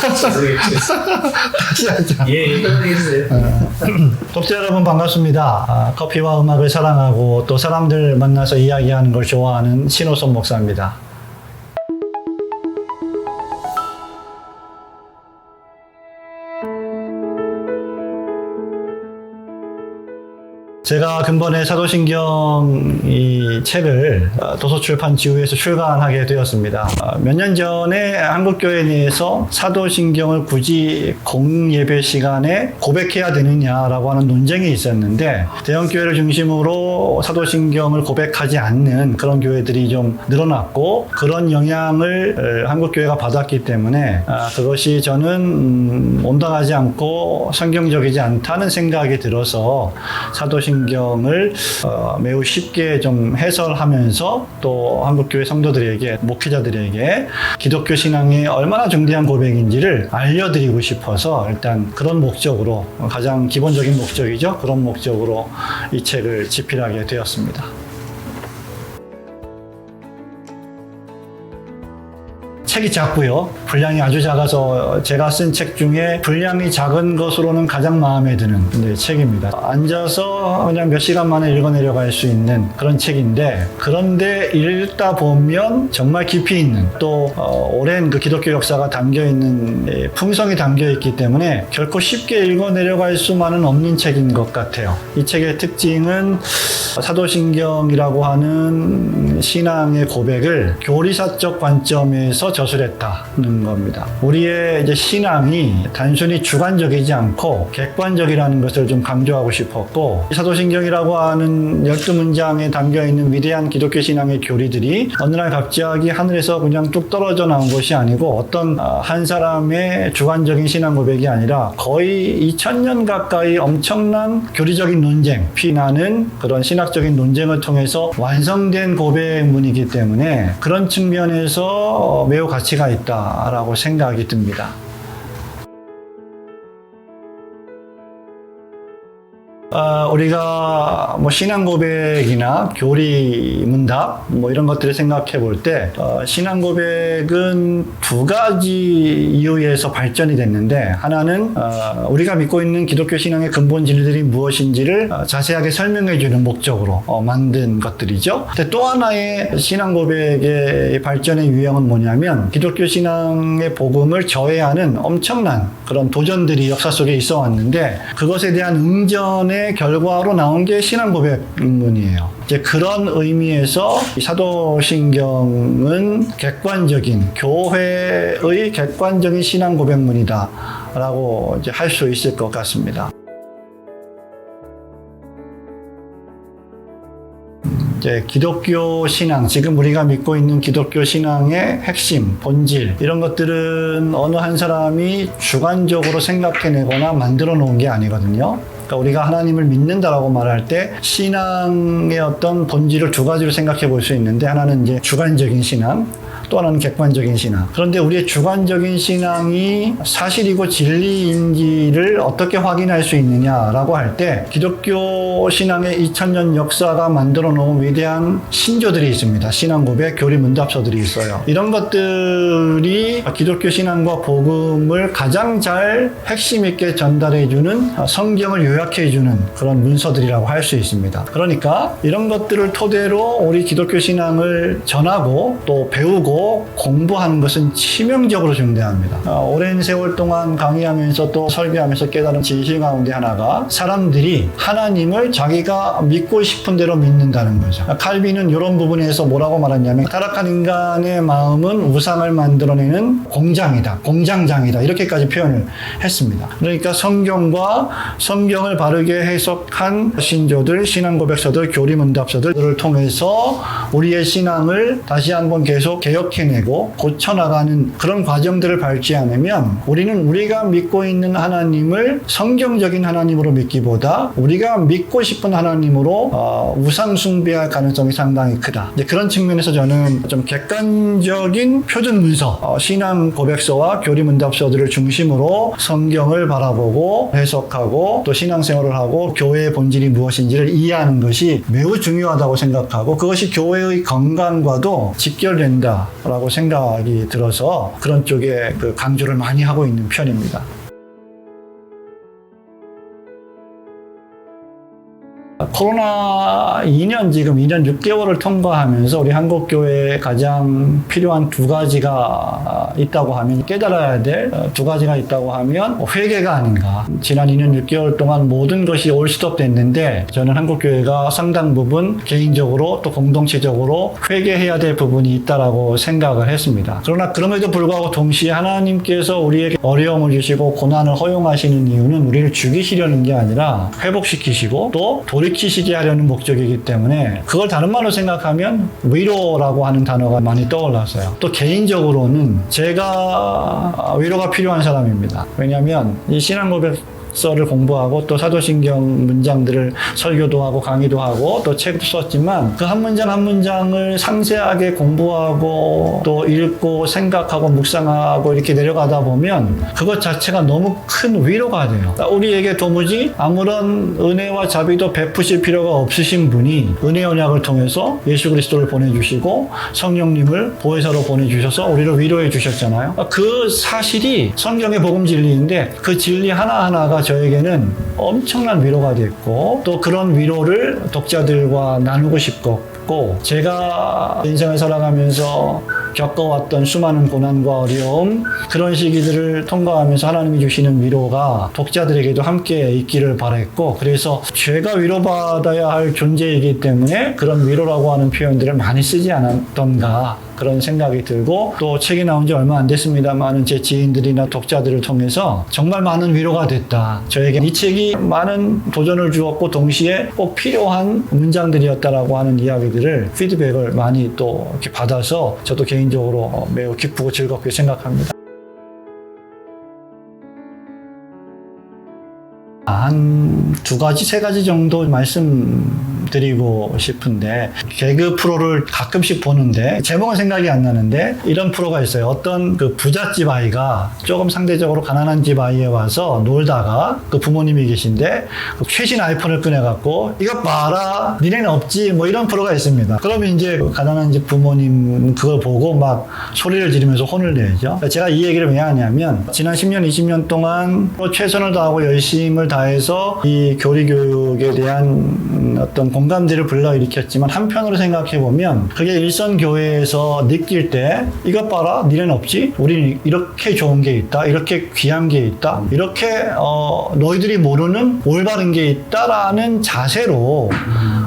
다시 하자. 예, 해주세요. 독자 여러분 반갑습니다. 커피와 음악을 사랑하고 또 사람들 만나서 이야기하는 걸 좋아하는 신호섭 목사입니다. 제가 근본에 사도신경 이 책을 도서출판지우에서 출간하게 되었습니다. 몇 년 전에 한국교회 내에서 사도신경을 굳이 공예배 시간에 고백해야 되느냐라고 하는 논쟁이 있었는데, 대형교회를 중심으로 사도신경을 고백하지 않는 그런 교회들이 좀 늘어났고, 그런 영향을 한국교회가 받았기 때문에 그것이 저는 온당하지 않고 성경적이지 않다는 생각이 들어서 사도신경을 매우 쉽게 좀 해설하면서 또 한국교회 성도들에게, 목회자들에게 기독교 신앙이 얼마나 중대한 고백인지를 알려드리고 싶어서 일단 그런 목적으로, 가장 기본적인 목적이죠. 그런 목적으로 이 책을 집필하게 되었습니다. 책이 작고요. 분량이 아주 작아서 제가 쓴 책 중에 분량이 작은 것으로는 가장 마음에 드는 책입니다. 앉아서 그냥 몇 시간 만에 읽어내려갈 수 있는 그런 책인데, 그런데 읽다 보면 정말 깊이 있는, 또 오랜 그 기독교 역사가 담겨있는 풍성이 담겨있기 때문에 결코 쉽게 읽어내려갈 수만은 없는 책인 것 같아요. 이 책의 특징은 사도신경이라고 하는 신앙의 고백을 교리사적 관점에서 저술했다는 겁니다. 우리의 이제 신앙이 단순히 주관적이지 않고 객관적이라는 것을 좀 강조하고 싶었고, 사도신경이라고 하는 12문장에 담겨있는 위대한 기독교 신앙의 교리들이 어느 날 갑자기 하늘에서 그냥 뚝 떨어져 나온 것이 아니고, 어떤 한 사람의 주관적인 신앙 고백이 아니라 거의 2000년 가까이 엄청난 교리적인 논쟁, 피나는 그런 신학적인 논쟁을 통해서 완성된 고백문이기 때문에 그런 측면에서 매우 가치가 있다라고 생각이 듭니다. 우리가 신앙 고백이나 교리 문답 이런 것들을 생각해 볼 때 신앙 고백은 두 가지 이유에서 발전이 됐는데, 하나는 우리가 믿고 있는 기독교 신앙의 근본 진리들이 무엇인지를 자세하게 설명해 주는 목적으로 만든 것들이죠. 근데 또 하나의 신앙 고백의 발전의 유형은 뭐냐면, 기독교 신앙의 복음을 저해하는 엄청난 그런 도전들이 역사 속에 있어 왔는데, 그것에 대한 응전의 결과로 나온 게 신앙 고백문이에요. 이제 그런 의미에서 사도신경은 객관적인, 교회의 객관적인 신앙 고백문이다라고 이제 할 수 있을 것 같습니다. 이제 기독교 신앙, 지금 우리가 믿고 있는 기독교 신앙의 핵심, 본질, 이런 것들은 어느 한 사람이 주관적으로 생각해내거나 만들어 놓은 게 아니거든요. 그러니까 우리가 하나님을 믿는다라고 말할 때 신앙의 어떤 본질을 두 가지로 생각해 볼 수 있는데, 하나는 이제 주관적인 신앙, 또 하나는 객관적인 신앙. 그런데 우리의 주관적인 신앙이 사실이고 진리인지를 어떻게 확인할 수 있느냐라고 할 때, 기독교 신앙의 2000년 역사가 만들어 놓은 위대한 신조들이 있습니다. 신앙 고백, 교리 문답서들이 있어요. 이런 것들이 기독교 신앙과 복음을 가장 잘 핵심 있게 전달해 주는, 성경을 요약해 주는 그런 문서들이라고 할 수 있습니다. 그러니까 이런 것들을 토대로 우리 기독교 신앙을 전하고 또 배우고 공부하는 것은 치명적으로 중대합니다. 오랜 세월 동안 강의하면서 또 설교하면서 깨달은 진실 가운데 하나가, 사람들이 하나님을 자기가 믿고 싶은 대로 믿는다는 거죠. 칼빈은 이런 부분에서 뭐라고 말했냐면, 타락한 인간의 마음은 우상을 만들어내는 공장이다, 공장장이다, 이렇게까지 표현을 했습니다. 그러니까 성경을 바르게 해석한 신조들, 신앙 고백서들, 교리 문답서들을 통해서 우리의 신앙을 다시 한번 계속 개혁해내고 고쳐나가는 그런 과정들을 밟지 않으면, 우리는 우리가 믿고 있는 하나님을 성경적인 하나님으로 믿기보다 우리가 믿고 싶은 하나님으로 우상 숭배할 가능성이 상당히 크다. 이제 그런 측면에서 저는 좀 객관적인 표준 문서, 신앙 고백서와 교리 문답서들을 중심으로 성경을 바라보고 해석하고 또 신앙생활을 하고 교회의 본질이 무엇인지를 이해하는 것이 매우 중요하다고 생각하고, 그것이 교회의 건강과도 직결된다 라고 생각이 들어서 그런 쪽에 그 강조를 많이 하고 있는 편입니다. 코로나 2년 6개월을 통과하면서 우리 한국교회에 가장 필요한 두 가지가 있다고 하면, 깨달아야 될 두 가지가 있다고 하면 회개가 아닌가. 지난 2년 6개월 동안 모든 것이 올스톱 됐는데 저는 한국교회가 상당 부분 개인적으로 또 공동체적으로 회개해야 될 부분이 있다라고 생각을 했습니다. 그러나 그럼에도 불구하고 동시에 하나님께서 우리에게 어려움을 주시고 고난을 허용하시는 이유는 우리를 죽이시려는 게 아니라 회복시키시고 또 돌이키시게 하려는 목적이기 때문에, 그걸 다른 말로 생각하면 위로라고 하는 단어가 많이 떠올랐어요. 또 개인적으로는 제가 위로가 필요한 사람입니다. 왜냐하면 이 신앙고백서를 공부하고 또 사도신경 문장들을 설교도 하고 강의도 하고 또 책도 썼지만, 그 한 문장 한 문장을 상세하게 공부하고 또 읽고 생각하고 묵상하고 이렇게 내려가다 보면 그것 자체가 너무 큰 위로가 돼요. 우리에게 도무지 아무런 은혜와 자비도 베푸실 필요가 없으신 분이 은혜 언약을 통해서 예수 그리스도를 보내주시고 성령님을 보혜사로 보내주셔서 우리를 위로해 주셨잖아요. 그 사실이 성경의 복음 진리인데, 그 진리 하나하나가 저에게는 엄청난 위로가 됐고, 또 그런 위로를 독자들과 나누고 싶고, 제가 인생을 살아가면서 겪어왔던 수많은 고난과 어려움, 그런 시기들을 통과하면서 하나님이 주시는 위로가 독자들에게도 함께 있기를 바랬고, 그래서 제가 위로받아야 할 존재이기 때문에 그런 위로라고 하는 표현들을 많이 쓰지 않았던가, 그런 생각이 들고, 또 책이 나온 지 얼마 안 됐습니다만 제 지인들이나 독자들을 통해서 정말 많은 위로가 됐다. 저에게 이 책이 많은 도전을 주었고 동시에 꼭 필요한 문장들이었다라고 하는 이야기들을, 피드백을 많이 또 이렇게 받아서 저도 개인적으로 매우 기쁘고 즐겁게 생각합니다. 한 두 가지, 세 가지 정도 말씀드리고 싶은데, 개그 프로를 가끔씩 보는데 제목은 생각이 안 나는데 이런 프로가 있어요. 어떤 그 부잣집 아이가 조금 상대적으로 가난한 집 아이에 와서 놀다가 그 부모님이 계신데 그 최신 아이폰을 꺼내갖고 이거 봐라, 니네는 없지, 뭐 이런 프로가 있습니다. 그러면 이제 그 가난한 집 부모님 그걸 보고 막 소리를 지르면서 혼을 내죠. 제가 이 얘기를 왜 하냐면, 지난 10년, 20년 동안 최선을 다하고 열심을 다해서 이 교리교육에 대한 어떤 공감대를 불러일으켰지만, 한편으로 생각해보면 그게 일선교회에서 느낄 때 이것 봐라, 니네는 없지? 우리는 이렇게 좋은 게 있다, 이렇게 귀한 게 있다, 이렇게 너희들이 모르는 올바른 게 있다라는 자세로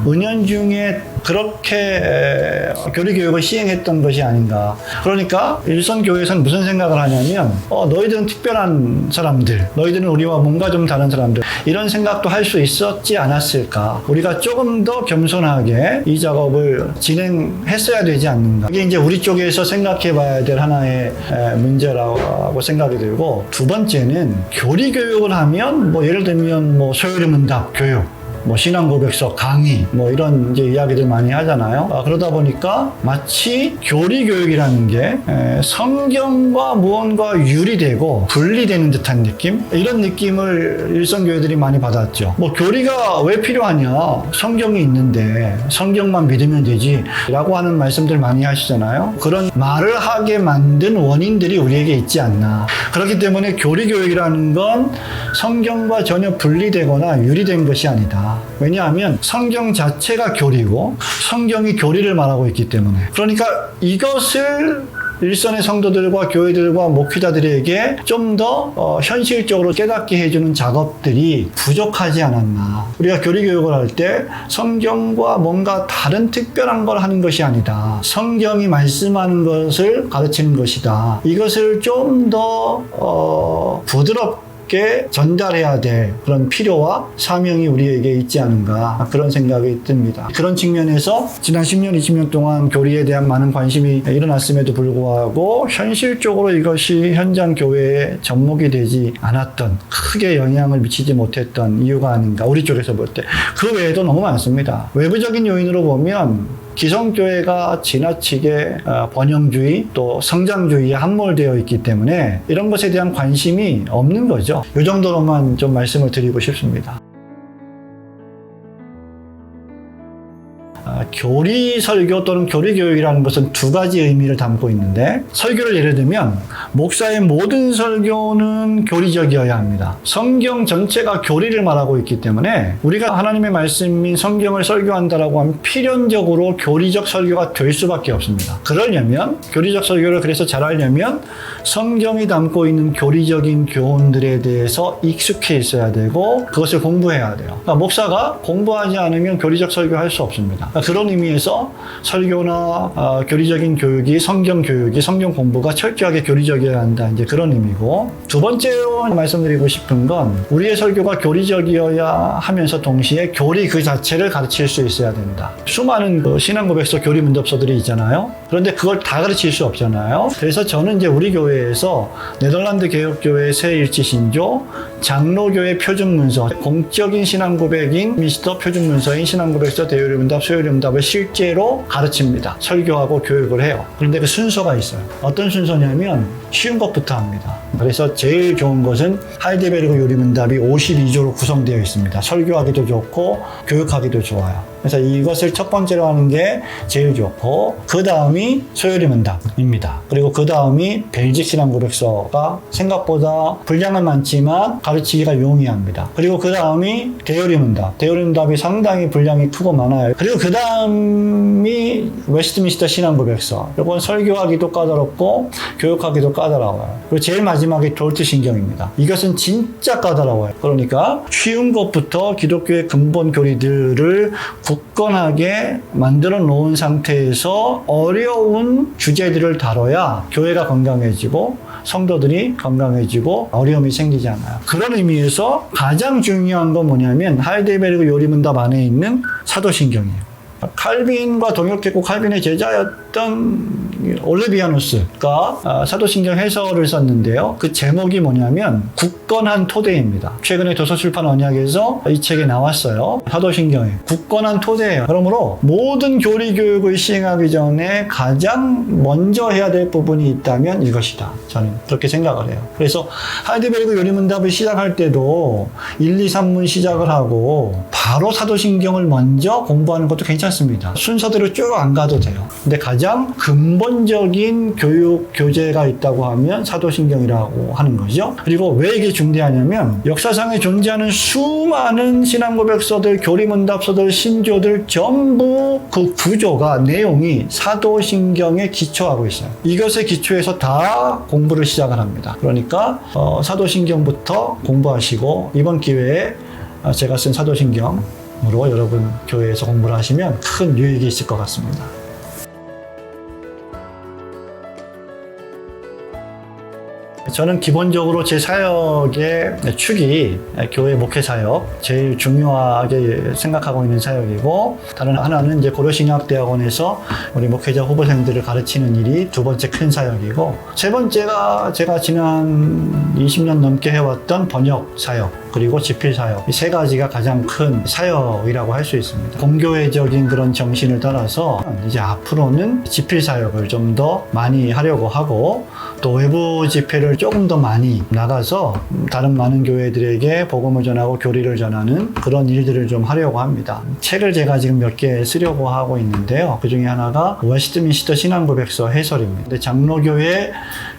은연중에 그렇게 교리교육을 시행했던 것이 아닌가. 그러니까 일선교회에서는 무슨 생각을 하냐면, 너희들은 특별한 사람들, 너희들은 우리와 뭔가 좀 다른 사람들, 이런 생각도 할 수 있었지 않았을까. 우리가 조금 더 겸손하게 이 작업을 진행했어야 되지 않는가. 이게 이제 우리 쪽에서 생각해 봐야 될 하나의 문제라고 생각이 들고, 두 번째는 교리교육을 하면 뭐 예를 들면 뭐 소요리문답 교육, 뭐 신앙고백서 강의, 뭐 이런 이제 이야기들 많이 하잖아요. 그러다 보니까 마치 교리교육이라는 게 성경과 무언가 유리되고 분리되는 듯한 느낌, 이런 느낌을 일선교회들이 많이 받았죠. 뭐 교리가 왜 필요하냐, 성경이 있는데 성경만 믿으면 되지 라고 하는 말씀들 많이 하시잖아요. 그런 말을 하게 만든 원인들이 우리에게 있지 않나. 그렇기 때문에 교리교육이라는 건 성경과 전혀 분리되거나 유리된 것이 아니다. 왜냐하면 성경 자체가 교리고 성경이 교리를 말하고 있기 때문에. 그러니까 이것을 일선의 성도들과 교회들과 목회자들에게 좀 더 현실적으로 깨닫게 해주는 작업들이 부족하지 않았나. 우리가 교리교육을 할 때 성경과 뭔가 다른 특별한 걸 하는 것이 아니다, 성경이 말씀하는 것을 가르치는 것이다. 이것을 좀 더 부드럽게 전달해야 될 그런 필요와 사명이 우리에게 있지 않은가, 그런 생각이 듭니다. 그런 측면에서 지난 10년, 20년 동안 교리에 대한 많은 관심이 일어났음에도 불구하고 현실적으로 이것이 현장 교회에 접목이 되지 않았던, 크게 영향을 미치지 못했던 이유가 아닌가, 우리 쪽에서 볼 때. 그 외에도 너무 많습니다. 외부적인 요인으로 보면 기성교회가 지나치게 번영주의 또 성장주의에 함몰되어 있기 때문에 이런 것에 대한 관심이 없는 거죠. 이 정도로만 좀 말씀을 드리고 싶습니다. 교리 설교 또는 교리 교육이라는 것은 두 가지 의미를 담고 있는데, 설교를 예를 들면 목사의 모든 설교는 교리적이어야 합니다. 성경 전체가 교리를 말하고 있기 때문에 우리가 하나님의 말씀인 성경을 설교한다라고 하면 필연적으로 교리적 설교가 될 수밖에 없습니다. 그러려면, 교리적 설교를 그래서 잘하려면 성경이 담고 있는 교리적인 교훈들에 대해서 익숙해 있어야 되고 그것을 공부해야 돼요. 그러니까 목사가 공부하지 않으면 교리적 설교할 수 없습니다. 그러니까 그런 의미에서 설교나 교리적인 교육이, 성경 교육이, 성경 공부가 철저하게 교리적이어야 한다, 이제 그런 의미고, 두 번째로 말씀드리고 싶은 건 우리의 설교가 교리적이어야 하면서 동시에 교리 그 자체를 가르칠 수 있어야 된다. 수많은 신앙고백서, 교리 문답서들이 있잖아요. 그런데 그걸 다 가르칠 수 없잖아요. 그래서 저는 이제 우리 교회에서 네덜란드 개혁교회 새일치신조, 장로교회 표준문서, 공적인 신앙고백인 미스터 표준문서인 신앙고백서, 대요리문답, 소요리문답을 실제로 가르칩니다. 설교하고 교육을 해요. 그런데 그 순서가 있어요. 어떤 순서냐면 쉬운 것부터 합니다. 그래서 제일 좋은 것은 하이데베르그 요리문답이 52조로 구성되어 있습니다. 설교하기도 좋고 교육하기도 좋아요. 그래서 이것을 첫 번째로 하는 게 제일 좋고, 그 다음이 소요리문답입니다. 그리고 그 다음이 벨직 신앙고백서가 생각보다 분량은 많지만 가르치기가 용이합니다. 그리고 그 다음이 대요리문답. 대요리문답이 상당히 분량이 크고 많아요. 그리고 그 다음이 웨스트민스터 신앙고백서. 이건 설교하기도 까다롭고 교육하기도 까다로워요. 그리고 제일 마지막이 돌트 신경입니다. 이것은 진짜 까다로워요. 그러니까 쉬운 것부터 기독교의 근본 교리들을 굳건하게 만들어 놓은 상태에서 어려운 주제들을 다뤄야 교회가 건강해지고 성도들이 건강해지고 어려움이 생기지 않아요. 그런 의미에서 가장 중요한 건 뭐냐면 하이데베르그 요리문답 안에 있는 사도신경이에요. 칼빈과 동역했고 칼빈의 제자였던 올레비아누스가 사도신경 해설을 썼는데요. 그 제목이 뭐냐면 굳건한 토대입니다. 최근에 도서출판 언약에서 이 책이 나왔어요. 사도신경에 굳건한 토대예요. 그러므로 모든 교리 교육을 시행하기 전에 가장 먼저 해야 될 부분이 있다면 이것이다. 저는 그렇게 생각을 해요. 그래서 하이데베르그 요리문답을 시작할 때도 1, 2, 3문 시작을 하고 바로 사도신경을 먼저 공부하는 것도 괜찮습니다. 순서대로 쭉 안 가도 돼요. 근데 가장 근본적인 교육 교재가 있다고 하면 사도신경이라고 하는 거죠. 그리고 왜 이게 중대하냐면 역사상에 존재하는 수많은 신앙고백서들, 교리문답서들, 신조들 전부 그 구조가, 내용이 사도신경에 기초하고 있어요. 이것에 기초해서 다 공부를 시작을 합니다. 그러니까 사도신경부터 공부하시고 이번 기회에 제가 쓴 사도신경으로 여러분 교회에서 공부를 하시면 큰 유익이 있을 것 같습니다. 저는 기본적으로 제 사역의 축이 교회 목회 사역, 제일 중요하게 생각하고 있는 사역이고, 다른 하나는 이제 고려신학대학원에서 우리 목회자 후보생들을 가르치는 일이 두 번째 큰 사역이고, 세 번째가 제가 지난 20년 넘게 해왔던 번역 사역, 그리고 집필 사역, 이 세 가지가 가장 큰 사역이라고 할 수 있습니다. 공교회적인 그런 정신을 따라서 이제 앞으로는 집필 사역을 좀 더 많이 하려고 하고, 또 외부 집회를 조금 더 많이 나가서 다른 많은 교회들에게 복음을 전하고 교리를 전하는 그런 일들을 좀 하려고 합니다. 책을 제가 지금 몇 개 쓰려고 하고 있는데요. 그 중에 하나가 웨스트민스터 신앙고백서 해설입니다. 근데 장로교회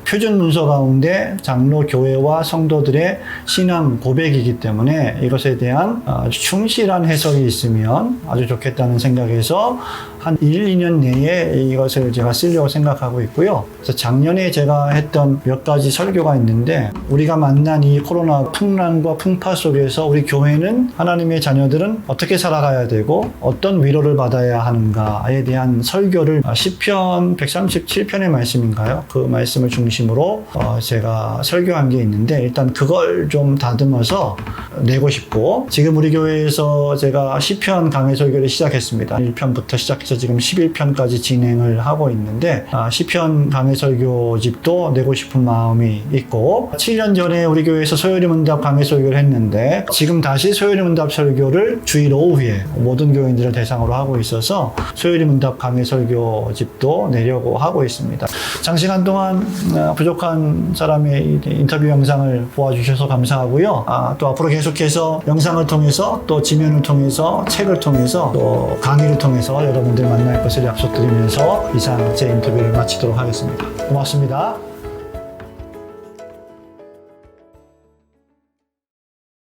표준 문서 가운데 장로교회와 성도들의 신앙 고백이기 때문에 이것에 대한 충실한 해석이 있으면 아주 좋겠다는 생각에서 한 1, 2년 내에 이것을 제가 쓰려고 생각하고 있고요. 그래서 작년에 제가 했던 몇 가지 설교가 있는데, 우리가 만난 이 코로나 풍랑과 풍파 속에서 우리 교회는, 하나님의 자녀들은 어떻게 살아가야 되고 어떤 위로를 받아야 하는가에 대한 설교를 시편 137편의 말씀인가요? 그 말씀을 중심으로 제가 설교한 게 있는데, 일단 그걸 좀 다듬어서 내고 싶고, 지금 우리 교회에서 제가 시편 강해 설교를 시작했습니다. 1편부터 시작해서 지금 11편까지 진행을 하고 있는데, 시편 강해 설교집도 내고 싶은 마음이 있고, 7년 전에 우리 교회에서 소요리문답 강해 설교를 했는데 지금 다시 소요리문답 설교를 주일 오후에 모든 교인들을 대상으로 하고 있어서 소요리문답 강해 설교집도 내려고 하고 있습니다. 장시간 동안 부족한 사람의 인터뷰 영상을 보아주셔서 감사하고요. 또 앞으로 계속해서 영상을 통해서, 또 지면을 통해서, 책을 통해서, 또 강의를 통해서 여러분들 여러분들 만날 것을 약속드리면서 이상 제 인터뷰를 마치도록 하겠습니다. 고맙습니다.